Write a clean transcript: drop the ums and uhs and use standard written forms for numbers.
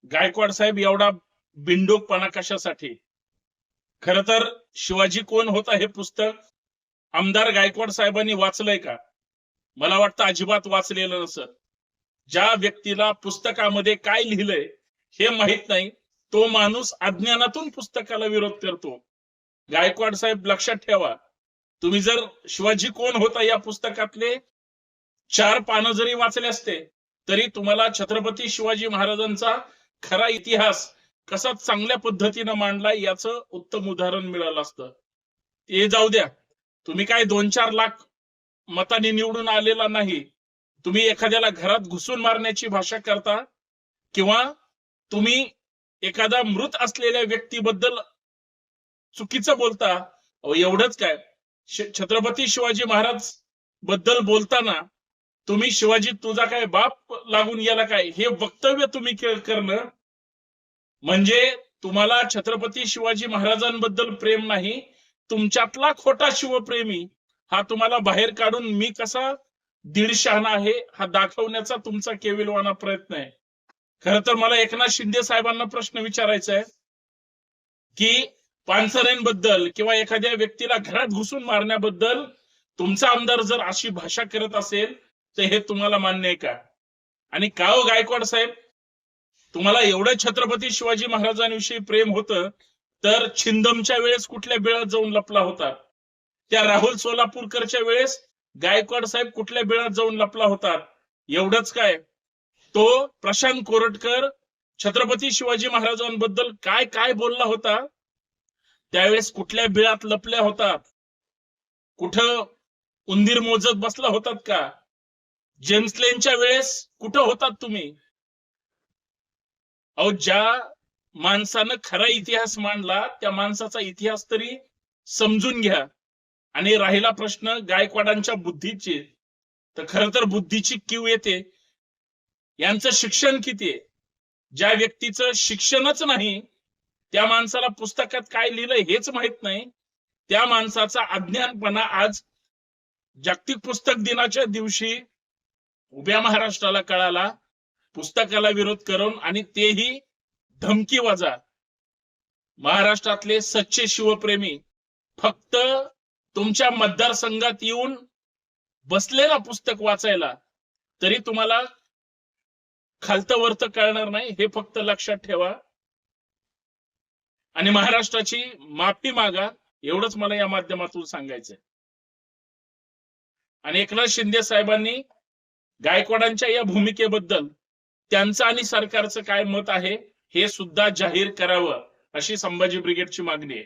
गायकवाड साहेब एवढा बिंडोकपणा कशासाठी? खर तर शिवाजी कोण होता हे पुस्तक आमदार गायकवाड साहेबांनी वाचलंय का? मला वाटतं अजिबात वाचलेलं नसत. ज्या व्यक्तीला पुस्तकामध्ये काय लिहिलंय हे माहित नाही, तो माणूस अज्ञानातून पुस्तकाला विरोध करतो. गायकवाड साहेब लक्षात ठेवा, तुम्ही जर शिवाजी कोण होता या पुस्तकातले 4 पानं जरी वाचले असते तरी तुम्हाला छत्रपती शिवाजी महाराजांचा खरा इतिहास कसा चांगल्या पद्धतीने मांडला याचं उत्तम उदाहरण मिळालं असतं. ते जाऊ द्या, तुम्ही काय 2-4 लाख मतांनी निवडून आलेला नाही. तुम्ही एखाद्याला घरात घुसून मारण्याची भाषा करता किंवा तुम्ही एखादा मृत असलेल्या व्यक्तीबद्दल चुकीचं बोलता. एवढंच काय, छत्रपती शिवाजी महाराज बद्दल बोलताना तुम्ही शिवाजी तुझा काय बाप लागून गेला काय हे वक्तव्य तुम्ही करणं म्हणजे तुम्हाला छत्रपती शिवाजी महाराजांबद्दल प्रेम नाही, तुमच्यातला खोटा शिवप्रेमी हा तुम्हाला बाहेर काढून मी कसा दीडशहाणा आहे हा दाखवण्याचा तुमचा केविलवाणा प्रयत्न आहे. खरं तर मला एकनाथ शिंदे साहेबांना प्रश्न विचारायचा आहे की पानसरेंबद्दल किंवा एखाद्या व्यक्तीला घरात घुसून मारण्याबद्दल तुमचा आमदार जर अशी भाषा करत असेल तर हे तुम्हाला मान्य आहे का? आणि का हो गायकवाड साहेब, तुम्हाला एवढं छत्रपती शिवाजी महाराजांविषयी प्रेम होतं तर छिंदमच्या वेळेस कुठल्या बिळात जाऊन लपला होता? त्या राहुल सोलापूरकरच्या वेळेस गायकवाड साहेब कुठल्या बिळात जाऊन लपला होता? एवढंच काय, तो प्रशांत कोरटकर छत्रपती शिवाजी महाराजांबद्दल काय काय बोलला होता त्यावेळेस कुठल्या बिळात लपल्या होतात? कुठं उंदीर मोजत बसला होतात का? जेम्स लेनच्या वेळेस कुठं होतात तुम्ही? अहो, ज्या माणसानं खरा इतिहास मांडला त्या माणसाचा इतिहास तरी समजून घ्या. आणि राहिला प्रश्न गायकवाडांच्या बुद्धीची, तर खरं तर बुद्धीची कीव येते यांचं शिक्षण किती आहे? ज्या व्यक्तीचं शिक्षणच नाही, त्या माणसाला पुस्तकात काय लिहिलंय हेच माहित नाही, त्या माणसाचा अज्ञानपणा आज जागतिक पुस्तक दिनाच्या दिवशी उभ्या महाराष्ट्राला कळाला. पुस्तकाला विरोध करून आणि तेही धमकी वजा. महाराष्ट्रातले सच्चे शिवप्रेमी फक्त तुमच्या मतदारसंघात येऊन बसलेला पुस्तक वाचायला तरी तुम्हाला खालतं वरतं कळणार नाही, हे फक्त लक्षात ठेवा. आणि महाराष्ट्राची माफी मागा, एवढंच मला या माध्यमातून सांगायचंय. आणि एकनाथ शिंदे साहेबांनी गायकवाडांच्या या भूमिकेबद्दल त्यांचं आणि सरकारचं काय मत आहे हे सुद्धा जाहीर करावं, अशी संभाजी ब्रिगेडची मागणी आहे.